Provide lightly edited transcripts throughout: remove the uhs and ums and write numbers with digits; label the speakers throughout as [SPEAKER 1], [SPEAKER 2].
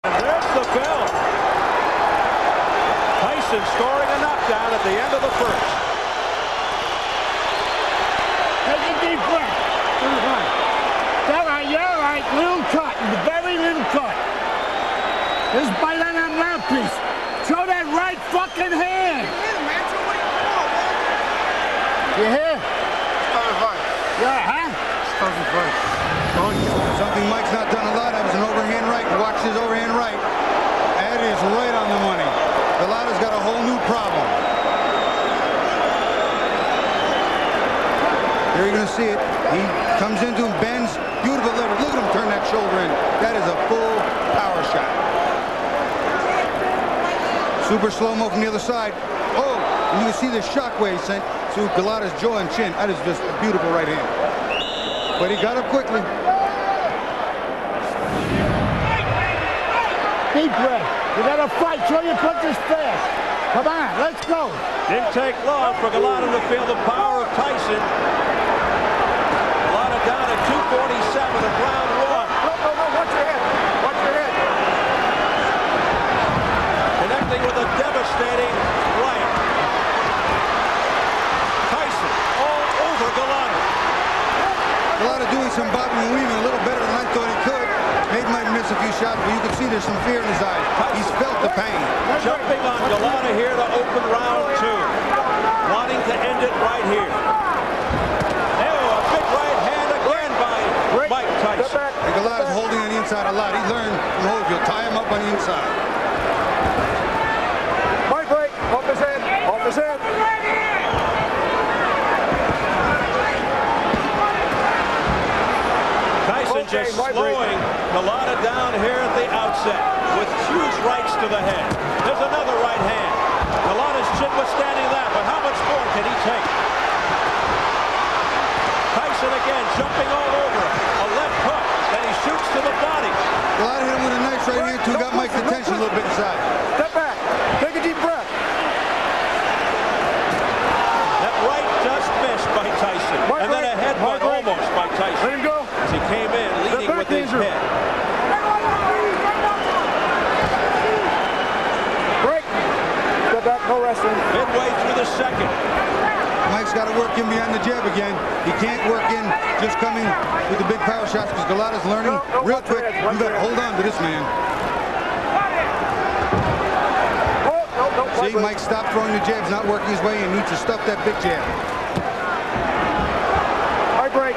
[SPEAKER 1] And there's the bell. Tyson scoring a knockdown at the end of the first.
[SPEAKER 2] Take a deep breath. All right, little cut, very little cut. Just bite on that mouthpiece. Show that right fucking hand. You hear? Yeah, huh?
[SPEAKER 3] Something Mike's not done a lot of is an overhand right. Watch his overhand right. That is right on the money. Golata's got a whole new problem. Here you're going to see it. He comes into him, bends, beautiful lever. Look at him turn that shoulder in. That is a full power shot. Super slow-mo from the other side. Oh, and you can see the shockwave sent to Golata's jaw and chin. That is just a beautiful right hand. But he got up quickly.
[SPEAKER 2] Deep breath. You got to fight. Throw your punches fast. Come on, let's go.
[SPEAKER 1] Didn't take long for Golata to feel the power of Tyson. Golata down at 247 of round one.
[SPEAKER 2] No, watch your head. Watch your head.
[SPEAKER 1] Connecting with a devastating right. Tyson all over Golata.
[SPEAKER 3] Golata doing some bobbing and weaving a little better than I thought he could. Maybe might miss a few shots, but you can see there's some fear in his eyes. He's felt the pain.
[SPEAKER 1] Jumping on Golata here to open round two. Wanting to end it right here. Oh, a big right hand again by Mike Tyson.
[SPEAKER 3] And Golata's holding on the inside a lot. He learned from Holyfield. Tie him up on the inside.
[SPEAKER 2] Mike break. Off his head. Off his head.
[SPEAKER 1] Tyson just slowing Golata down here at the outset with huge rights to the head. There's another right hand. Golata's chin withstanding that, but how much more can he take? Tyson again jumping all over him. A left hook, then he shoots to the body.
[SPEAKER 3] Golata hit him with a nice right hand too. Got Mike's attention a little bit inside.
[SPEAKER 2] Step back. Take a deep breath.
[SPEAKER 1] That right just missed by Tyson. And then a headbutt almost by Tyson.
[SPEAKER 2] Let him go.
[SPEAKER 1] As he came in leading with his head.
[SPEAKER 2] Break. Step back, no wrestling.
[SPEAKER 1] Midway through the second.
[SPEAKER 3] Mike's got to work in behind the jab again. He can't work in just coming with the big power shots because Golata's learning real quick. You got to hold on to this man. See, Mike stopped throwing the jabs, not working his way, and needs to stuff that big jab.
[SPEAKER 2] High break.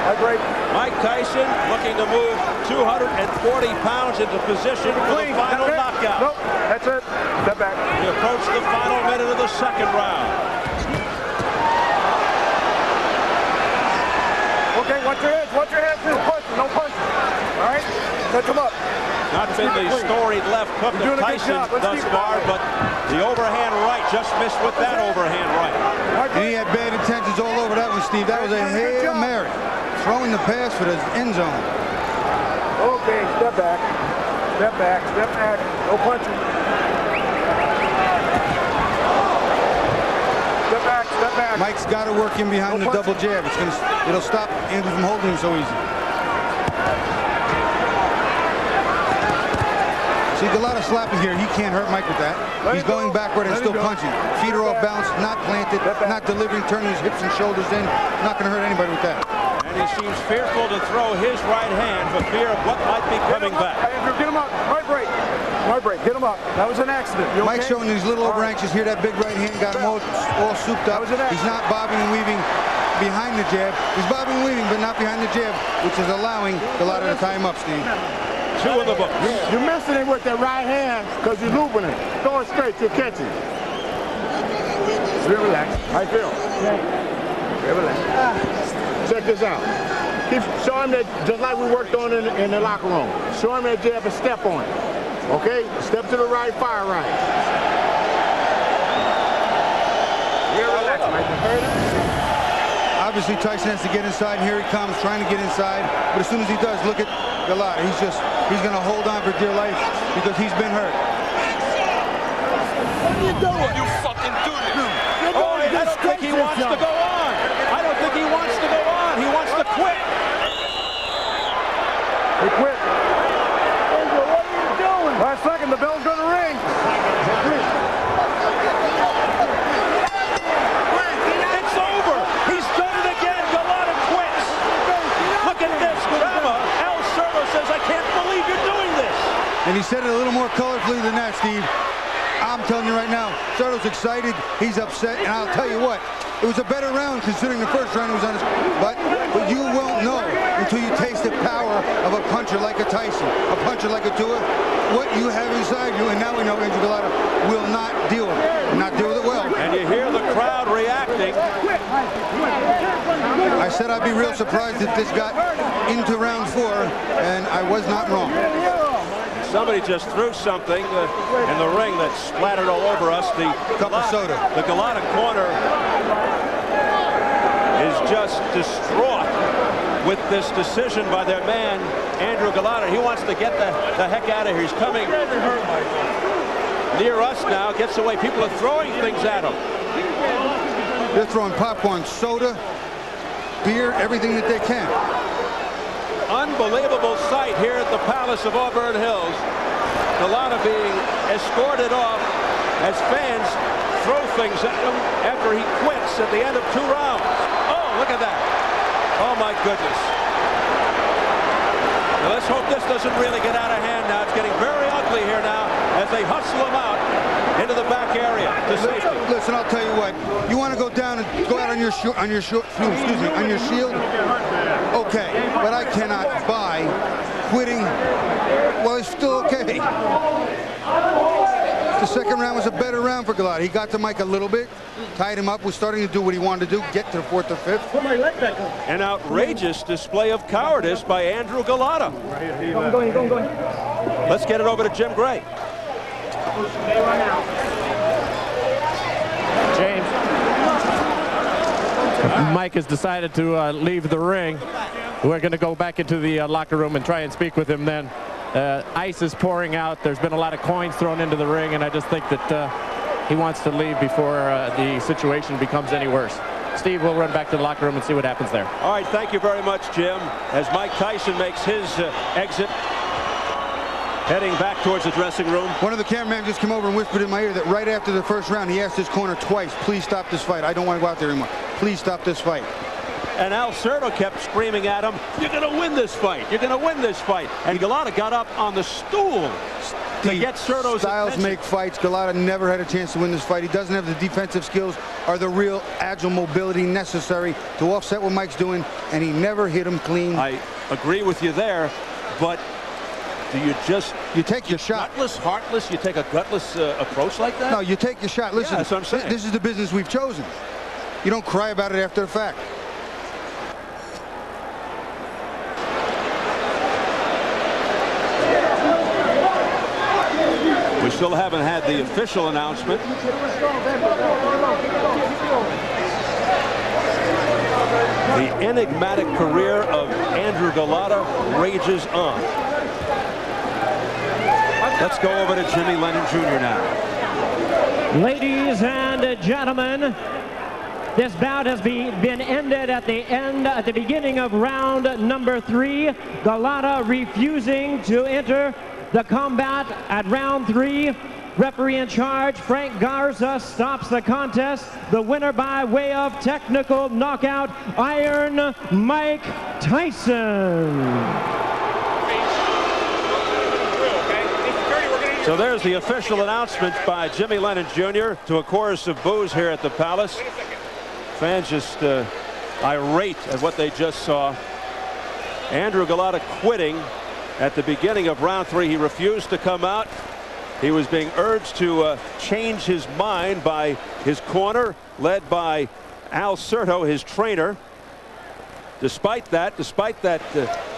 [SPEAKER 2] High break.
[SPEAKER 1] Mike Tyson looking to move 240 pounds into position for the final knockout.
[SPEAKER 2] Nope, that's it. Step back.
[SPEAKER 1] We approach the final minute of the second round.
[SPEAKER 2] Okay, watch your head. Watch your head. No punch. No punch. All right? Touch him up.
[SPEAKER 1] Not been the storied left hook of Tyson thus far, but the overhand right just missed with that overhand right.
[SPEAKER 3] And he had bad intentions all over that one, Steve. That was a Hail Mary. Throwing the pass for the end zone.
[SPEAKER 2] Okay, step back. Step back. Step back. No punching. Step back. Step back.
[SPEAKER 3] Mike's got to work in behind the double jab. It'll stop Andrew from holding him so easy. See, Golata slapping here. He can't hurt Mike with that. He's going backward and still punching. Feet are off balance, not planted, not delivering, turning his hips and shoulders in. Not going to hurt anybody with that.
[SPEAKER 1] And he seems fearful to throw his right hand for fear of what might be coming back.
[SPEAKER 2] Andrew, get him up. Right break. Right break. Get him up. That was an accident. You
[SPEAKER 3] Mike's
[SPEAKER 2] okay?
[SPEAKER 3] showing he's a little over anxious here. That big right hand got him all souped up. He's not bobbing and weaving behind the jab. He's bobbing and weaving, but not behind the jab, which is allowing Golata to tie him up, Steve.
[SPEAKER 1] Two in the books.
[SPEAKER 2] You're missing it with that right hand because you're looping it. Throw it straight, you're catching. Real relax. How you feel? Real relax. Check this out. Show him that just like we worked on in the locker room. Show him that jab and step on it. Okay? Step to the right, fire right. Real relax, Mike.
[SPEAKER 3] Obviously, Tyson has to get inside, and here he comes, trying to get inside. But as soon as he does, look at Golata. He's going to hold on for dear life because he's been hurt.
[SPEAKER 2] What are you doing?
[SPEAKER 4] You fucking do this.
[SPEAKER 1] Oh, I don't think he wants to go on. I don't think he wants to go on. He wants to quit.
[SPEAKER 2] He quit. What are you
[SPEAKER 3] And he said it a little more colorfully than that, Steve. I'm telling you right now, Soto's excited, he's upset, and I'll tell you what, it was a better round considering the first round was on his, but you won't know until you taste the power of a puncher like a Tyson, a puncher like a Tua, what you have inside you, and now we know Andrew Golata will not deal with it, not deal with it well.
[SPEAKER 1] And you hear the crowd reacting.
[SPEAKER 3] I said I'd be real surprised if this got into round 4, and I was not wrong.
[SPEAKER 1] Somebody just threw something in the ring that splattered all over us. The
[SPEAKER 3] Cup of soda.
[SPEAKER 1] The Golata corner is just distraught with this decision by their man, Andrew Golata. He wants to get the heck out of here. He's coming near us now, gets away. People are throwing things at him.
[SPEAKER 3] They're throwing popcorn, soda, beer, everything that they can.
[SPEAKER 1] Unbelievable sight here at the Palace of Auburn Hills. Golata being escorted off as fans throw things at him after he quits at the end of 2 rounds. Oh, look at that. Oh, my goodness. Now, let's hope this doesn't really get out of hand now. It's getting very ugly here now as they hustle him out into the back area to safety.
[SPEAKER 3] Listen, I'll tell you what. You want to go down and go out on your shield? Okay, but I cannot buy quitting. Well, it's still okay. The second round was a better round for Golata. He got to Mike a little bit, tied him up, was starting to do what he wanted to do, get to the 4th or 5th.
[SPEAKER 4] Put my leg back on.
[SPEAKER 1] An outrageous display of cowardice by Andrew Golata.
[SPEAKER 4] Go.
[SPEAKER 1] Let's get it over to Jim Gray.
[SPEAKER 5] James. Mike has decided to leave the ring. We're going to go back into the locker room and try and speak with him then. Ice is pouring out. There's been a lot of coins thrown into the ring, and I just think that he wants to leave before the situation becomes any worse. Steve, we'll run back to the locker room and see what happens there.
[SPEAKER 1] All right, thank you very much, Jim. As Mike Tyson makes his exit, heading back towards the dressing room.
[SPEAKER 3] One of the cameramen just came over and whispered in my ear that right after the first round, he asked his corner twice, please stop this fight. I don't want to go out there anymore. Please stop this fight.
[SPEAKER 1] And Al Certo kept screaming at him, you're going to win this fight. You're going to win this fight. And Golata got up on the stool to get Certo's
[SPEAKER 3] styles
[SPEAKER 1] attention.
[SPEAKER 3] make fights. Golata never had a chance to win this fight. He doesn't have the defensive skills or the real agile mobility necessary to offset what Mike's doing, and he never hit him clean.
[SPEAKER 1] I agree with you there, but do you take your shot? Gutless, heartless, you take a gutless approach like that?
[SPEAKER 3] No, you take your shot. Listen,
[SPEAKER 1] yeah, that's what I'm saying.
[SPEAKER 3] This is the business we've chosen. You don't cry about it after the fact.
[SPEAKER 1] We still haven't had the official announcement. The enigmatic career of Andrew Golata rages on. Let's go over to Jimmy Lennon Jr. now.
[SPEAKER 6] Ladies and gentlemen, this bout has been ended at the beginning of round number 3. Golata refusing to enter the combat at round 3. Referee in charge, Frank Garza, stops the contest. The winner by way of technical knockout, Iron Mike Tyson.
[SPEAKER 1] So there's the official announcement by Jimmy Lennon Jr. to a chorus of boos here at the Palace. Fans just irate at what they just saw. Andrew Golata quitting at the beginning of round 3. He refused to come out. He was being urged to change his mind by his corner, led by Al Certo, his trainer. Despite that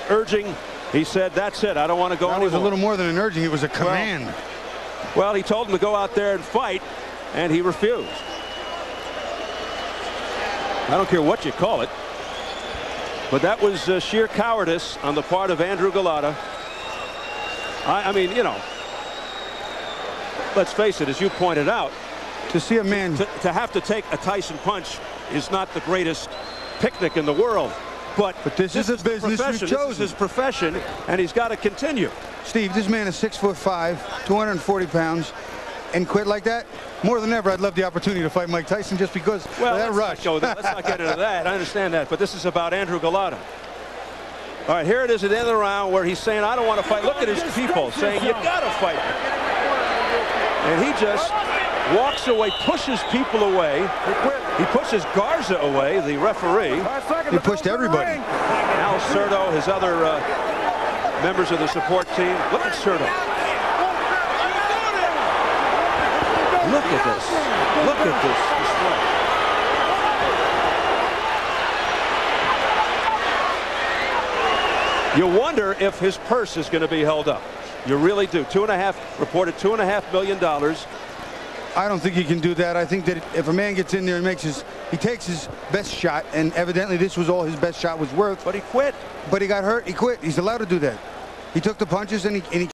[SPEAKER 1] urging, he said, that's it, I don't want to go anymore.
[SPEAKER 3] That was a little more than an urging, it was a command.
[SPEAKER 1] Well, he told him to go out there and fight, and he refused. I don't care what you call it, but that was sheer cowardice on the part of Andrew Golata. I mean, you know, let's face it, as you pointed out,
[SPEAKER 3] to see a man
[SPEAKER 1] to have to take a Tyson punch is not the greatest picnic in the world. But
[SPEAKER 3] this is a business we've chosen.
[SPEAKER 1] This is his profession, and he's got to continue.
[SPEAKER 3] Steve, this man is 6'5", 240 pounds, and quit like that. More than ever, I'd love the opportunity to fight Mike Tyson just because of that rush.
[SPEAKER 1] Let's not get into that. I understand that, but this is about Andrew Golata. All right, here it is at the end of the round where he's saying, I don't want to fight. Look at his people saying, you got to fight. And he just walks away, pushes people away. He pushes Garza away, the referee.
[SPEAKER 3] He pushed everybody.
[SPEAKER 1] Al Cerdo, his other members of the support team. Look at Cerdo. Look at this. Look at this display. You wonder if his purse is going to be held up. You really do. Reported $2.5 million.
[SPEAKER 3] I don't think he can do that. I think that if a man gets in there and he takes his best shot, and evidently this was all his best shot was worth.
[SPEAKER 1] But he quit.
[SPEAKER 3] But he got hurt. He quit. He's allowed to do that. He took the punches and he